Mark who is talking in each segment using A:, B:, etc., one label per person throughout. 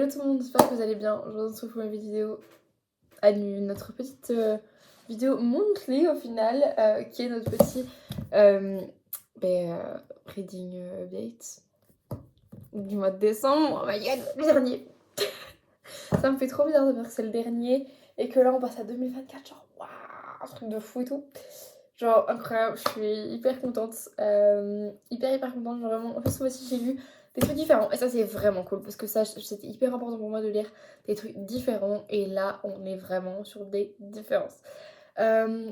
A: Hello tout le monde, j'espère que vous allez bien. Je vous retrouve pour une vidéo à notre petite vidéo monthly au final, qui est notre petit reading update du mois de décembre. Oh my god, le dernier. Ça me fait trop bizarre de voir que c'est le dernier et que là on passe à 2024, genre waouh, un truc de fou et tout. Genre incroyable, je suis hyper contente, hyper contente, genre vraiment. En plus moi aussi j'ai lu des trucs différents et ça c'est vraiment cool parce que ça c'était hyper important pour moi de lire des trucs différents et là on est vraiment sur des différences.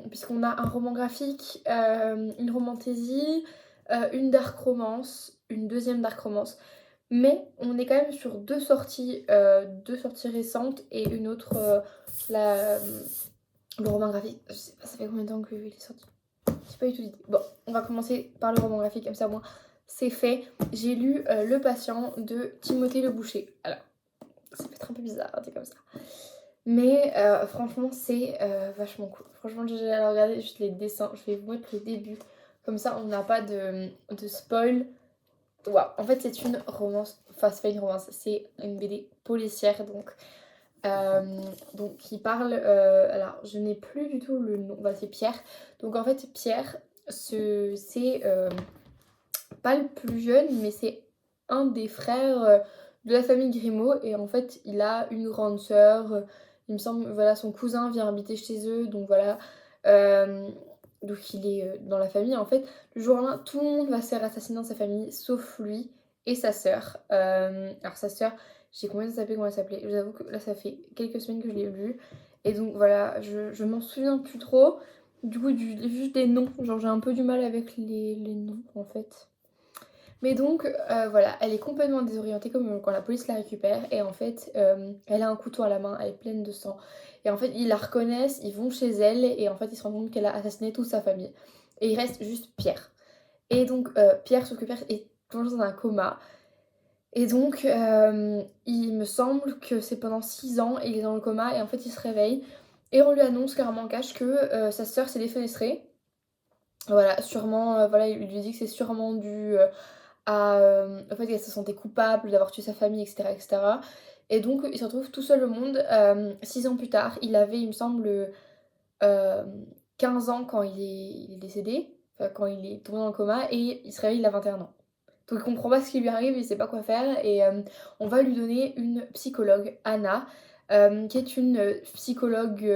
A: Puisqu'on a un roman graphique, une romantaisie, une dark romance, une deuxième dark romance. Mais on est quand même sur deux sorties récentes et une autre, le roman graphique. Je sais pas, ça fait combien de temps qu'il est sorti? J'ai pas eu tout dit. Bon, on va commencer par le roman graphique, comme ça, moi, c'est fait. J'ai lu Le Patient de Timothée Le Boucher. Alors, ça peut être un peu bizarre, dit comme ça. Mais franchement, c'est vachement cool. Franchement, j'ai regardé juste les dessins. Je vais vous mettre le début. Comme ça, on n'a pas de spoil. Waouh, en fait, c'est une romance. Enfin, c'est pas une romance, c'est une BD policière. Donc qui parle. Alors, je n'ai plus du tout le nom. Bah, c'est Pierre. Donc, en fait, Pierre, c'est pas le plus jeune, mais c'est un des frères de la famille Grimaud. Et en fait, il a une grande sœur. Il me semble, voilà, son cousin vient habiter chez eux. Donc, voilà. Euh, donc, il est dans la famille. En fait, le jour au lendemain, tout le monde va se faire assassiner dans sa famille, sauf lui et sa sœur. Alors, sa sœur, j'ai combien de s'appelait, comment elle s'appelait. Je vous avoue que là, ça fait quelques semaines que je l'ai lu. Et donc, voilà, je m'en souviens plus trop. Du coup, juste des noms. Genre, j'ai un peu du mal avec les noms, en fait. Mais donc, voilà, elle est complètement désorientée comme quand la police la récupère. Et en fait, elle a un couteau à la main, elle est pleine de sang. Et en fait, ils la reconnaissent, ils vont chez elle. Et en fait, ils se rendent compte qu'elle a assassiné toute sa famille. Et il reste juste Pierre. Et donc, Pierre, sauf que Pierre est plongé dans un coma. Et donc, il me semble que c'est pendant 6 ans, et il est dans le coma. Et en fait, il se réveille. Et on lui annonce carrément en cache que sa sœur s'est défenestrée. Voilà, sûrement, voilà, il lui dit que c'est sûrement dû en fait, elle se sentait coupable d'avoir tué sa famille, etc., etc. Et donc, il se retrouve tout seul au monde. 6 ans plus tard, il avait, il me semble, euh, 15 ans quand il est décédé, enfin, quand il est tombé dans le coma, et il se réveille, il a 21 ans. Donc, il comprend pas ce qui lui arrive, il sait pas quoi faire, et on va lui donner une psychologue, Anna, qui est une psychologue,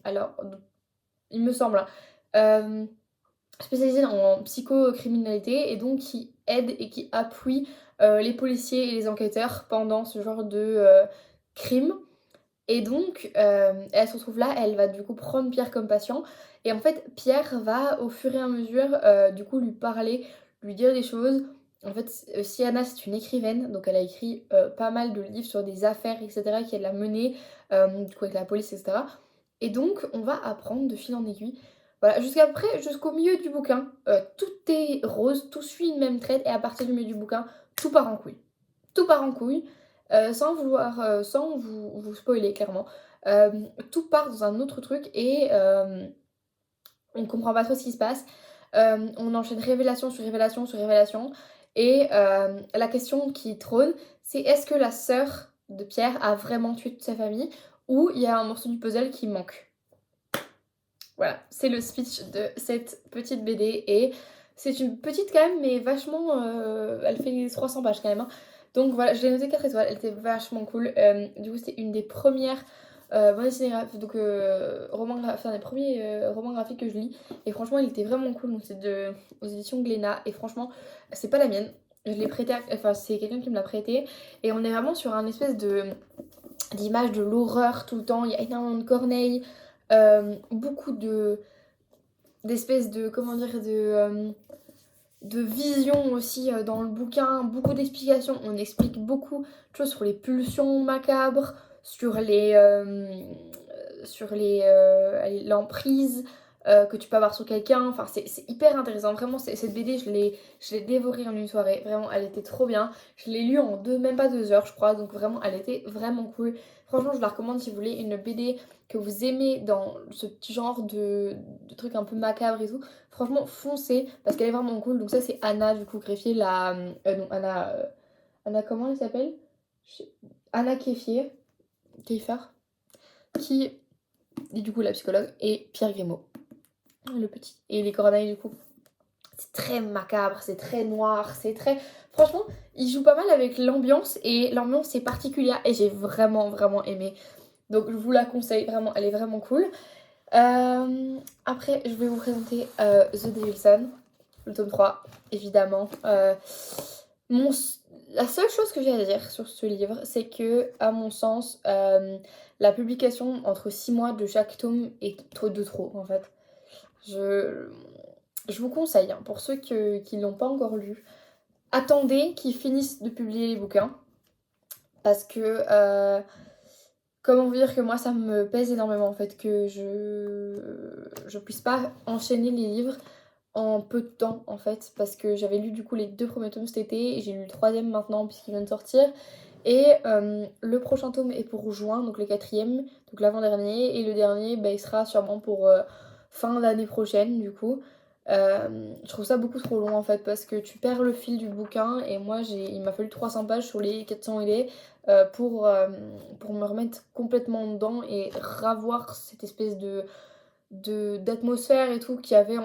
A: alors, il me semble, hein, spécialisée en psychocriminalité et donc qui aide et qui appuie les policiers et les enquêteurs pendant ce genre de crime. Et donc, elle se retrouve là, elle va du coup prendre Pierre comme patient. Et en fait, Pierre va au fur et à mesure du coup lui parler, lui dire des choses. En fait, Sienna, c'est une écrivaine, donc elle a écrit pas mal de livres sur des affaires, etc., qu'elle a menées du coup avec la police, etc. Et donc, on va apprendre de fil en aiguille. Voilà, jusqu'au milieu du bouquin, tout est rose, tout suit une même traite, et à partir du milieu du bouquin, tout part en couille. Tout part en couille, sans vous spoiler clairement. Euh, Tout part dans un autre truc et on comprend pas trop ce qui se passe. On enchaîne révélation sur révélation sur révélation. Et la question qui trône, c'est est-ce que la sœur de Pierre a vraiment tué toute sa famille ou il y a un morceau du puzzle qui manque? Voilà, c'est le speech de cette petite BD et c'est une petite quand même, mais vachement. Elle fait 300 pages quand même, hein. Donc voilà, je l'ai noté 4 étoiles, elle était vachement cool. Du coup, c'est une des premières bandes dessinées donc enfin, des premiers romans graphiques que je lis. Et franchement, il était vraiment cool. Donc c'est aux éditions Glénat. Et franchement, c'est pas la mienne. Je l'ai prêté, enfin, c'est quelqu'un qui me l'a prêté. Et on est vraiment sur un espèce d'image de l'horreur tout le temps. Il y a énormément de corneilles, beaucoup d'espèces de, comment dire, de vision aussi dans le bouquin, beaucoup d'explications. On explique beaucoup de choses sur les pulsions macabres, sur l'emprise que tu peux avoir sur quelqu'un. Enfin, c'est hyper intéressant. Vraiment, cette BD, je l'ai dévorée en une soirée. Vraiment, elle était trop bien. Je l'ai lue en même pas 2 heures, je crois. Donc vraiment, elle était vraiment cool. Franchement, je la recommande si vous voulez une BD que vous aimez dans ce petit genre de trucs un peu macabres et tout. Franchement, foncez parce qu'elle est vraiment cool. Donc ça, c'est Anna, du coup, greffier, non, Anna, Anna, comment elle s'appelle? Anna Keffier, qui est du coup la psychologue, et Pierre Grimaud, le petit. Et les Corneilles, du coup, c'est très macabre, c'est très noir, c'est très... Franchement, il joue pas mal avec l'ambiance, et l'ambiance est particulière, et j'ai vraiment, vraiment aimé. Donc je vous la conseille, vraiment, elle est vraiment cool. Après, je vais vous présenter The Devil's Son, le tome 3, évidemment. Mon... La seule chose que j'ai à dire sur ce livre, c'est que, à mon sens, la publication entre 6 mois de chaque tome est de trop, en fait. Je, je vous conseille, hein, pour ceux qui ne l'ont pas encore lu, attendez qu'ils finissent de publier les bouquins. Parce que, comment vous dire que moi, ça me pèse énormément, en fait, que je puisse pas enchaîner les livres en peu de temps, en fait. Parce que j'avais lu, du coup, les 2 premiers tomes cet été, et j'ai lu le 3e maintenant, puisqu'il vient de sortir. Et le prochain tome est pour juin, donc le 4e, donc l'avant-dernier. Et le dernier, bah, il sera sûrement pour fin d'année prochaine, du coup. Je trouve ça beaucoup trop long en fait parce que tu perds le fil du bouquin et moi il m'a fallu 300 pages sur les 400 et pour me remettre complètement dedans et revoir cette espèce d'atmosphère et tout qu'il y avait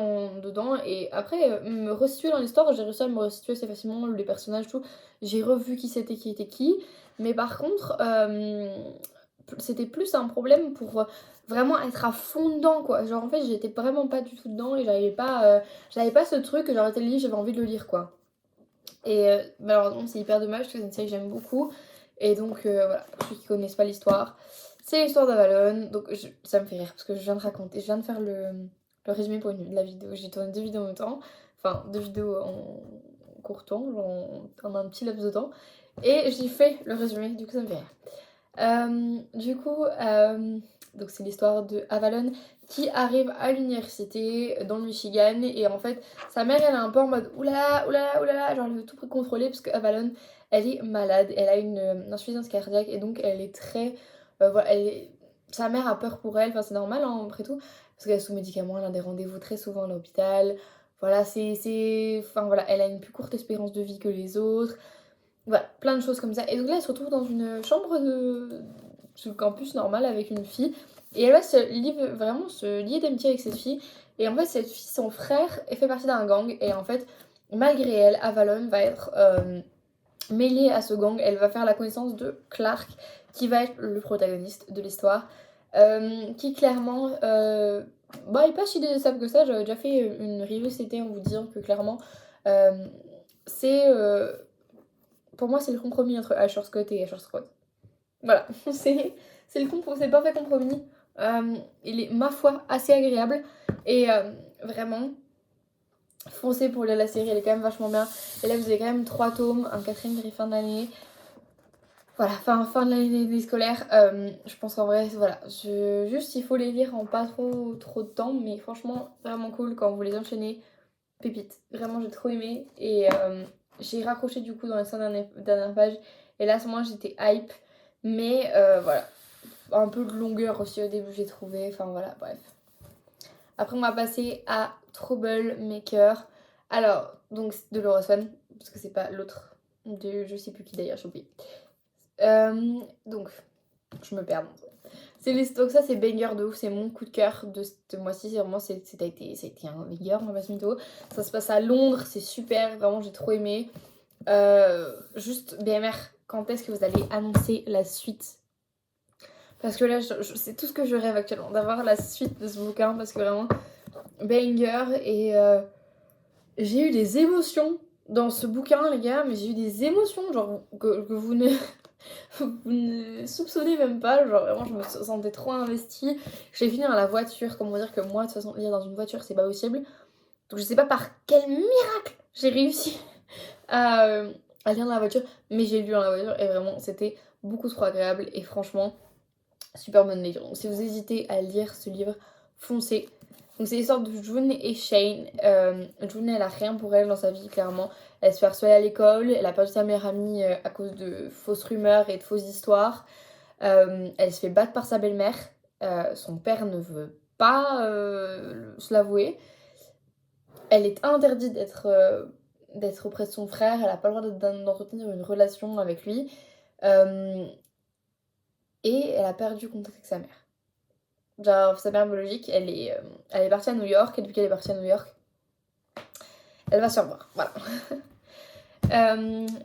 A: dedans. Et après, me resituer dans l'histoire, j'ai réussi à me resituer assez facilement, les personnages, tout. J'ai revu qui était qui. Mais par contre, c'était plus un problème pour vraiment être à fond dedans, quoi. Genre, en fait, j'étais vraiment pas du tout dedans et j'avais pas ce truc que j'arrêtais le livre, j'avais envie de le lire, quoi. Et malheureusement, c'est hyper dommage parce que c'est une série que j'aime beaucoup. Et donc, voilà, pour ceux qui connaissent pas l'histoire, c'est l'histoire d'Avalon. Donc, ça me fait rire parce que je viens de raconter, je viens de faire le résumé pour la vidéo. J'ai tourné 2 vidéos en même temps. Enfin, 2 vidéos en court temps, genre en un petit laps de temps. Et j'ai fait le résumé, du coup, ça me fait rire. Du coup, donc c'est l'histoire de Avalon qui arrive à l'université dans le Michigan et en fait sa mère elle est un peu en mode oulala oulala oulala, genre elle veut tout contrôler parce que Avalon elle est malade, elle a une insuffisance cardiaque et donc elle est très voilà, sa mère a peur pour elle, enfin c'est normal hein, après tout parce qu'elle est sous médicaments, elle a des rendez-vous très souvent à l'hôpital, voilà enfin voilà, elle a une plus courte espérance de vie que les autres. Voilà, plein de choses comme ça. Et donc là, elle se retrouve dans une chambre sur le campus normal avec une fille. Et elle va vraiment se lier d'amitié avec cette fille. Et en fait, cette fille, son frère, elle fait partie d'un gang. Et en fait, malgré elle, Avalon va être mêlée à ce gang. Elle va faire la connaissance de Clark, qui va être le protagoniste de l'histoire. Qui clairement... bah, il est pas si désestable que ça. J'avais déjà fait une review cet été en vous disant que clairement, c'est... pour moi, c'est le compromis entre Asher Scott et Asher Scott. Voilà, c'est le parfait compromis. Il est, ma foi, assez agréable. Et vraiment, foncez pour lire la série, elle est quand même vachement bien. Et là, vous avez quand même 3 tomes, un 4e qui fin d'année. Voilà, fin de l'année scolaire. Je pense qu'en vrai, voilà, juste il faut les lire en pas trop de temps. Mais franchement, vraiment cool quand vous les enchaînez. Pépite. Vraiment, j'ai trop aimé. Et j'ai raccroché du coup dans les 5 dernières pages. Et là, à ce moment, j'étais hype. Mais voilà. Un peu de longueur aussi au début, j'ai trouvé. Enfin voilà, bref. Après, on va passer à Troublemaker. Alors, donc de Laura Swan. Parce que c'est pas l'autre. De je sais plus qui d'ailleurs, j'ai oublié. Donc, je me perds. Donc ça c'est banger de ouf, c'est mon coup de cœur de ce mois-ci, c'est vraiment, ça a été un banger, on va pas se mytho. Ça se passe à Londres, c'est super, vraiment j'ai trop aimé. Juste BMR, quand est-ce que vous allez annoncer la suite? Parce que là, c'est tout ce que je rêve actuellement, d'avoir la suite de ce bouquin, parce que vraiment, banger, et j'ai eu des émotions dans ce bouquin, les gars, mais j'ai eu des émotions, genre, que vous ne... vous ne soupçonnez même pas, genre vraiment je me sentais trop investie. J'ai fini dans la voiture, comment dire que moi de toute façon lire dans une voiture c'est pas possible. Donc je sais pas par quel miracle j'ai réussi à, lire dans la voiture, mais j'ai lu dans la voiture et vraiment c'était beaucoup trop agréable et franchement super bonne lecture. Donc si vous hésitez à lire ce livre, foncez. Donc c'est l'histoire de June et Shane. June elle a rien pour elle dans sa vie clairement. Elle se fait harceler à l'école, elle a perdu sa meilleure amie à cause de fausses rumeurs et de fausses histoires. Elle se fait battre par sa belle-mère. Son père ne veut pas se l'avouer. Elle est interdite d'être auprès de son frère. Elle n'a pas le droit d'entretenir une relation avec lui. et elle a perdu contact avec sa mère. Genre sa mère biologique, elle est partie à New York et depuis qu'elle est partie à New York, elle va se revoir, voilà.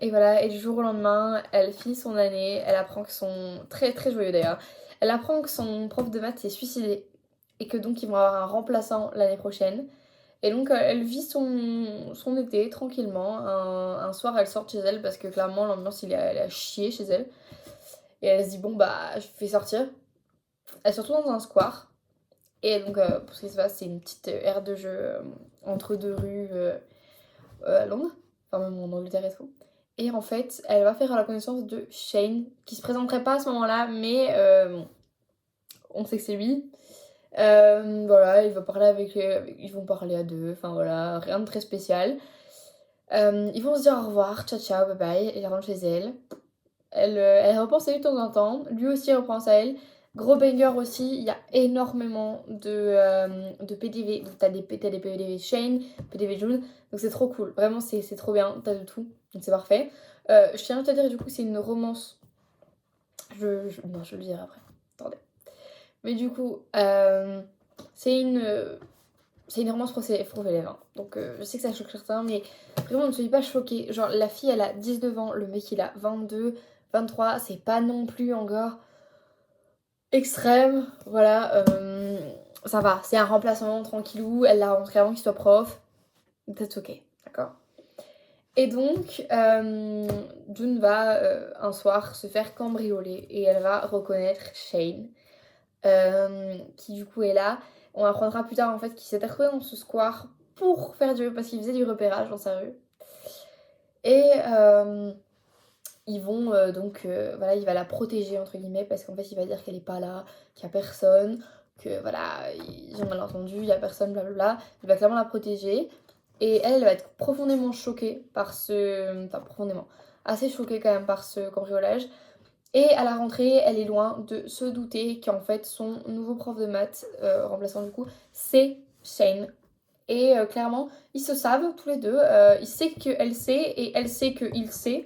A: Et voilà, et du jour au lendemain, elle finit son année, elle apprend que son... Très très joyeux d'ailleurs. Elle apprend que son prof de maths s'est suicidé et que donc ils vont avoir un remplaçant l'année prochaine. Et donc elle vit son été tranquillement. Un soir, elle sort de chez elle parce que clairement l'ambiance elle a chié chez elle. Et elle se dit bon bah je vais sortir. Elle se retrouve dans un square. Et donc pour ce qui se passe, c'est une petite aire de jeu entre deux rues à Londres. Enfin même en Angleterre et tout. Et en fait, elle va faire la connaissance de Shane, qui se présenterait pas à ce moment-là, mais bon, on sait que c'est lui. Voilà, il va parler ils vont parler à deux, enfin voilà, rien de très spécial. Ils vont se dire au revoir, ciao ciao, bye bye, et elle rentre chez elle. Elle repense à lui de temps en temps, lui aussi repense à elle. Gros banger aussi, il y a énormément de PDV. Donc t'as des PDV Shane, PDV June, donc c'est trop cool. Vraiment, c'est trop bien, t'as de tout, donc c'est parfait. Je tiens à te dire, du coup, c'est une romance. Non, je le dirai après. Attendez. Mais du coup, c'est une. C'est une romance prof élève, hein. Donc je sais que ça choque certains, mais vraiment ne soyez pas choqués. Genre la fille elle a 19 ans, le mec il a 22, 23, c'est pas non plus encore extrême. Voilà, ça va, c'est un remplacement tranquillou, elle l'a rentré avant qu'il soit prof. That's ok, d'accord. Et donc, June va un soir se faire cambrioler et elle va reconnaître Shane, qui du coup est là. On apprendra plus tard en fait qu'il s'était retrouvé dans ce square pour faire parce qu'il faisait du repérage dans sa rue. Et ils vont donc voilà, il va la protéger entre guillemets parce qu'en fait il va dire qu'elle est pas là, qu'il y a personne, que voilà, ils ont mal entendu, il y a personne, blablabla. Il va clairement la protéger et elle va être profondément choquée par enfin profondément, assez choquée quand même par ce cambriolage. Et à la rentrée, elle est loin de se douter qu'en fait son nouveau prof de maths, remplaçant du coup, c'est Shane. Et clairement, ils se savent tous les deux. Il sait qu'elle sait et elle sait qu'il sait.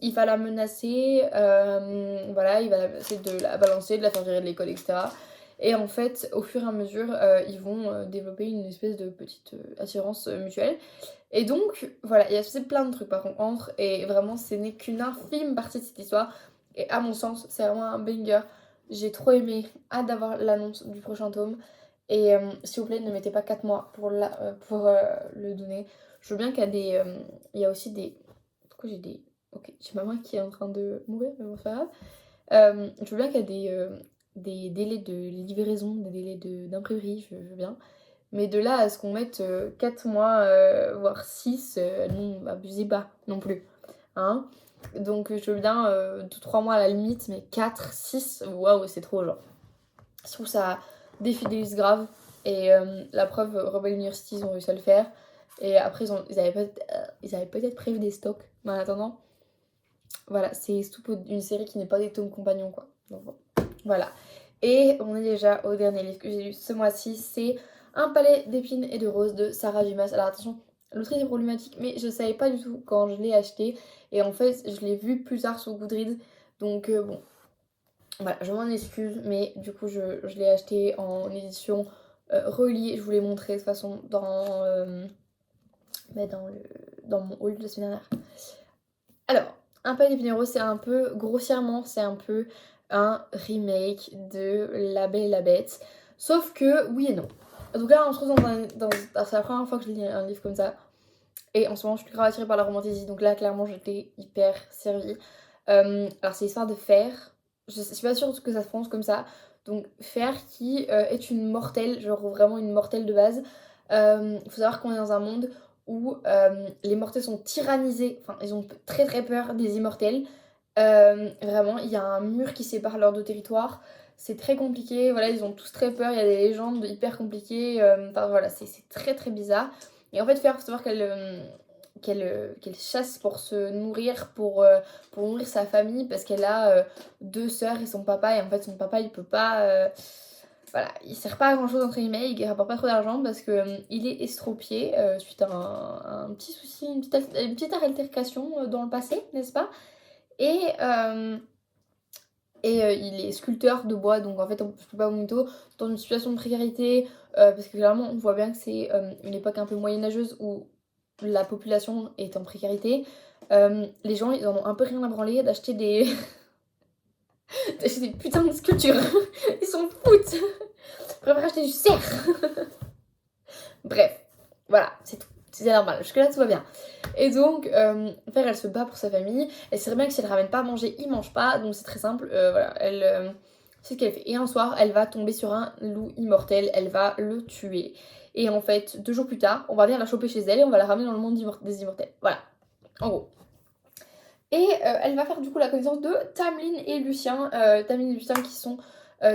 A: Il va la menacer, voilà, il va essayer de la balancer, de la faire virer de l'école, etc. Et en fait, au fur et à mesure, ils vont développer une espèce de petite assurance mutuelle. Et donc, voilà, il y a plein de trucs par contre, et vraiment, ce n'est qu'une infime partie de cette histoire. Et à mon sens, c'est vraiment un banger. J'ai trop aimé, hâte d'avoir l'annonce du prochain tome. Et s'il vous plaît, ne mettez pas 4 mois pour le donner. Je veux bien qu'il y a des. Il y a aussi des. Pourquoi j'ai des. Ok, j'ai ma main qui est en train de mourir, mais bon, c'est pas grave. Je veux bien qu'il y a des délais de livraison, des délais d'imprimerie, je veux bien. Mais de là à ce qu'on mette 4 mois, voire 6, non, abusez pas non plus. Hein, donc je veux bien 2-3 mois à la limite, mais 4, 6, waouh, c'est trop genre. Je trouve ça défidélise grave. Et la preuve, Rebel University, ils ont réussi à le faire. Et après, ils avaient peut-être prévu des stocks. Mais en attendant, voilà, c'est une série qui n'est pas des tomes compagnons, quoi. Donc bon, voilà. Et on est déjà au dernier livre que j'ai lu ce mois-ci. C'est Un palais d'épines et de roses de Sarah Dumas. Alors attention, l'autrice est problématique, mais je savais pas du tout quand je l'ai acheté. Et en fait, je l'ai vu plus tard sur Goodreads. Donc bon, voilà, je m'en excuse, mais du coup, je l'ai acheté en édition reliée. Je vous l'ai montré de toute façon bah, dans mon haul de la semaine dernière. Alors, Un palais d'épines et de roses, c'est un peu, grossièrement, c'est un peu un remake de La Belle et la Bête. Sauf que, oui et non. Donc là, on se retrouve c'est la première fois que je lis un livre comme ça. Et en ce moment, je suis grave attirée par la romantisie. Donc là, clairement, j'étais hyper servie. Alors, c'est l'histoire de Fer. Je suis pas sûre que ça se prononce comme ça. Donc, Fer qui est une mortelle, genre vraiment une mortelle de base. Il faut savoir qu'on est dans un monde où les mortels sont tyrannisés. Enfin, ils ont très très peur des immortels. Vraiment, il y a un mur qui sépare leurs deux territoires. C'est très compliqué. Voilà, ils ont tous très peur. Il y a des légendes hyper compliquées. Enfin, voilà, c'est très très bizarre. Et en fait, Fer, il faut savoir qu'elle chasse pour se nourrir, pour nourrir sa famille, parce qu'elle a deux sœurs et son papa, et en fait son papa il peut pas, voilà, il sert pas à grand chose entre guillemets, il rapporte pas trop d'argent parce que il est estropié suite à un petit souci, une petite altercation dans le passé, n'est-ce pas? Et Et il est sculpteur de bois, donc en fait, je peux pas au mytho, dans une situation de précarité, parce que clairement, on voit bien que c'est une époque un peu moyenâgeuse où la population est en précarité. Les gens, ils en ont un peu rien à branler d'acheter des, d'acheter des putains de sculptures. Ils s'en foutent. Ils préfèrent acheter du cerf. Bref, voilà, c'est tout. C'est normal, jusque-là tout va bien. Et donc, Fer, elle se bat pour sa famille. Elle sait très bien que si elle ramène pas à manger, il mange pas. Donc c'est très simple. Voilà, elle, c'est ce qu'elle fait. Et un soir, elle va tomber sur un loup immortel. Elle va le tuer. Et en fait, 2 jours plus tard, on va venir la choper chez elle et on va la ramener dans le monde des immortels. Voilà, en gros. Et elle va faire du coup la connaissance de Tamlin et Lucien. Tamlin et Lucien qui sont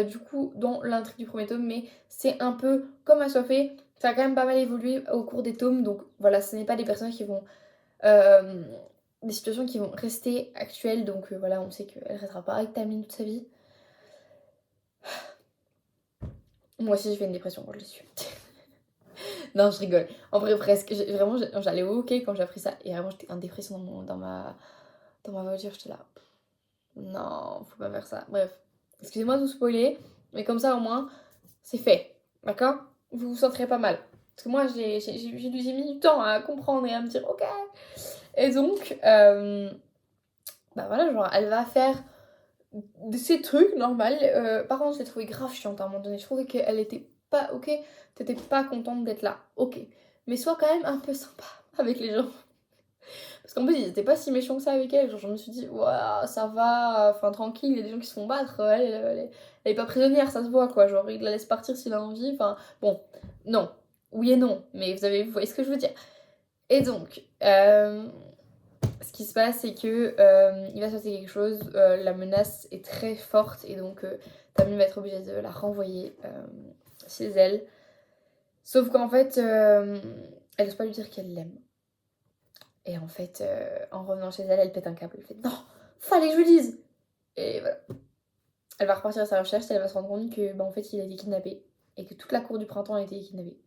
A: du coup dans l'intrigue du premier tome, mais c'est un peu comme assoiffé. Ça a quand même pas mal évolué au cours des tomes, donc voilà, ce n'est pas des personnages qui vont. euh, des situations qui vont rester actuelles, donc voilà, on sait qu'elle restera pas avec Tamlin toute sa vie. Moi aussi, je fais une dépression quand je l'ai su. Non, je rigole. En vrai, presque. Vraiment, j'allais au hockey quand j'ai appris ça, et vraiment, j'étais en dépression dans ma voiture, j'étais là. Non, faut pas faire ça. Bref, excusez-moi de vous spoiler, mais comme ça au moins, c'est fait. D'accord? Vous vous sentirez pas mal. Parce que moi, j'ai mis du temps à comprendre et à me dire ok. Et donc, bah voilà, genre, elle va faire ces trucs normaux. Par contre, je l'ai trouvée grave chiante à un moment donné. Je trouvais qu'elle était pas ok. T'étais pas contente d'être là. Ok. Mais sois quand même un peu sympa avec les gens. Parce qu'en plus, ils étaient pas si méchants que ça avec elle. Genre, je me suis dit, ouah, ça va, enfin, tranquille, il y a des gens qui se font battre. Elle est pas prisonnière, ça se voit, quoi. Genre, il la laisse partir s'il a envie. Enfin, bon, non. Oui et non, mais vous voyez ce que je veux dire. Et donc, ce qui se passe, c'est que il va se passer quelque chose. La menace est très forte, et donc, Tammy va être obligée de la renvoyer chez elle. Sauf qu'en fait, elle n'ose pas lui dire qu'elle l'aime. Et en fait, en revenant chez elle, elle pète un câble. Elle fait non, fallait que je lui dise. Et voilà. Elle va repartir à sa recherche et elle va se rendre compte que, bah, en fait, il a été kidnappé. Et que toute la cour du printemps a été kidnappée.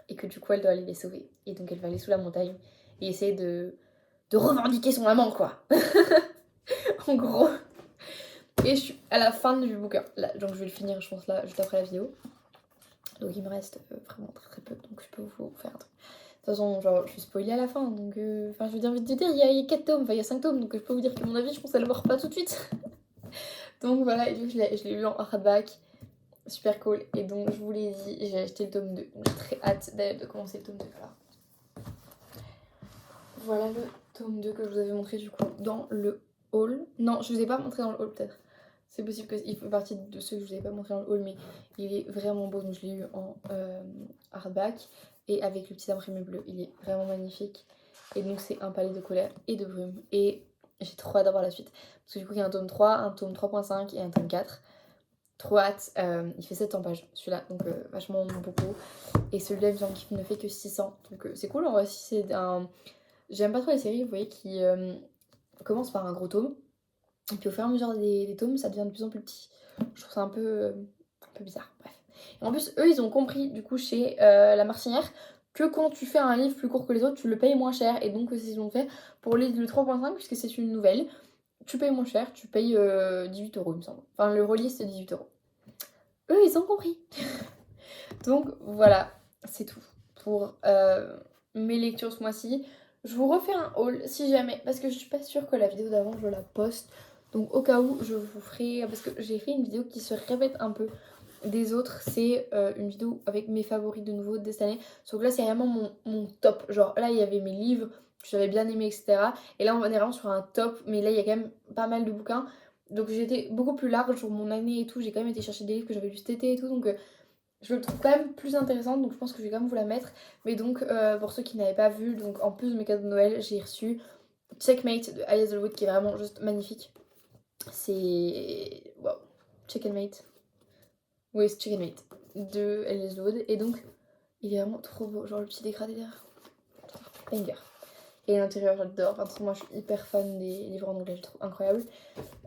A: Et que du coup, elle doit aller les sauver. Et donc, elle va aller sous la montagne et essayer de revendiquer son amant, quoi. En gros. Et je suis à la fin du bouquin. Là, donc, je vais le finir, je pense, là, juste après la vidéo. Donc, il me reste vraiment très très peu. Donc, je peux vous faire un truc. De toute façon, genre, je suis spoilée à la fin, donc... Enfin, je veux dire, vite de dire, il y a 4 tomes, enfin, il y a 5 tomes, donc je peux vous dire que mon avis, je pense qu'elle meurt pas tout de suite. Donc voilà, et du coup, je l'ai lu en hardback, super cool. Et donc, je vous l'ai dit, j'ai acheté le tome 2, donc j'ai très hâte de commencer le tome 2. Voilà le tome 2 que je vous avais montré, du coup, dans le haul. Non, je vous ai pas montré dans le haul, peut-être. C'est possible qu'il fait partie de ceux que je vous avais pas montré dans le haul, mais il est vraiment beau, donc je l'ai eu en hardback. Et avec le petit imprimé bleu, il est vraiment magnifique. Et donc c'est un palais de colère et de brume. Et j'ai trop hâte d'avoir la suite. Parce que du coup il y a un tome 3, un tome 3.5 et un tome 4. Trop hâte. Il fait 700 pages celui-là, donc vachement beaucoup. Et celui-là il ne fait que 600. Donc c'est cool en vrai si c'est un... J'aime pas trop les séries, vous voyez, qui commencent par un gros tome. Et puis au fur et à mesure des tomes, ça devient de plus en plus petit. Je trouve ça un peu bizarre. Bref. Et en plus, eux, ils ont compris, du coup, chez La Martinière, que quand tu fais un livre plus court que les autres, tu le payes moins cher. Et donc, c'est ce qu'ils ont fait pour le 3.5, puisque c'est une nouvelle. Tu payes moins cher, tu payes 18 €, il me semble. Enfin, le relié, c'est 18 €. Eux, ils ont compris. Donc, voilà, c'est tout pour mes lectures ce mois-ci. Je vous refais un haul si jamais, parce que je suis pas sûre que la vidéo d'avant, je la poste. Donc, au cas où, je vous ferai... Parce que j'ai fait une vidéo qui se répète un peu des autres, c'est une vidéo avec mes favoris de nouveau de cette année. Sauf que là, c'est vraiment mon top. Genre, là, il y avait mes livres que j'avais bien aimés, etc. Et là, on est vraiment sur un top. Mais là, il y a quand même pas mal de bouquins. Donc, j'ai été beaucoup plus large sur mon année et tout. J'ai quand même été chercher des livres que j'avais lu cet été et tout. Donc, je le trouve quand même plus intéressant. Donc, je pense que je vais quand même vous la mettre. Mais donc, pour ceux qui n'avaient pas vu, donc en plus de mes cadeaux de Noël, j'ai reçu Checkmate de Aya Hazelwood qui est vraiment juste magnifique. C'est... Wow. Checkmate. Oui, c'est Checkmate de Alice Wood. Et donc, il est vraiment trop beau. Genre le petit dégradé derrière. Banger. Et l'intérieur, j'adore. Enfin, moi, je suis hyper fan des livres en anglais. Je les trouve incroyables.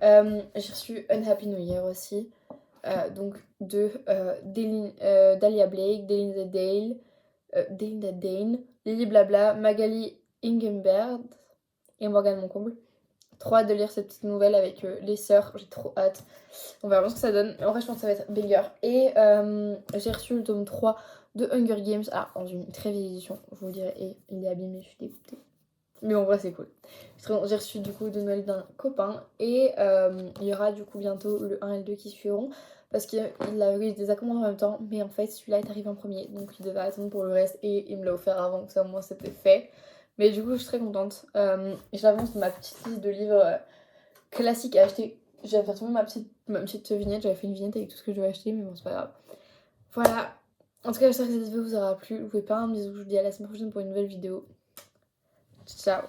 A: J'ai reçu Unhappy New Year aussi. Donc, de Dahlia Blake, Delinda Dane, Lily Blabla, Magali Ingenberg et Morgane Moncomble. trop hâte de lire cette petite nouvelle avec les sœurs, j'ai trop hâte. On verra bien ce que ça donne. En vrai, je pense que ça va être banger. Et j'ai reçu le tome 3 de Hunger Games. Ah, dans une très vieille édition, je vous le dirai. Et il est abîmé, je suis dégoûtée. Mais en vrai, c'est cool. J'ai reçu du coup de Noël d'un copain. Et il y aura du coup bientôt le 1 et le 2 qui suivront. Parce qu'il les a commandés en même temps. Mais en fait, celui-là est arrivé en premier. Donc il devait attendre pour le reste. Et il me l'a offert avant. Que ça, au moins, c'était fait. Mais du coup, je suis très contente. J'avance ma petite liste de livres classiques à acheter. J'avais fait ma petite vignette. J'avais fait une vignette avec tout ce que je devais acheter. Mais bon, c'est pas grave. Voilà. En tout cas, j'espère que cette vidéo vous aura plu. Vous pouvez pas un bisou. Je vous dis à la semaine prochaine pour une nouvelle vidéo. Ciao.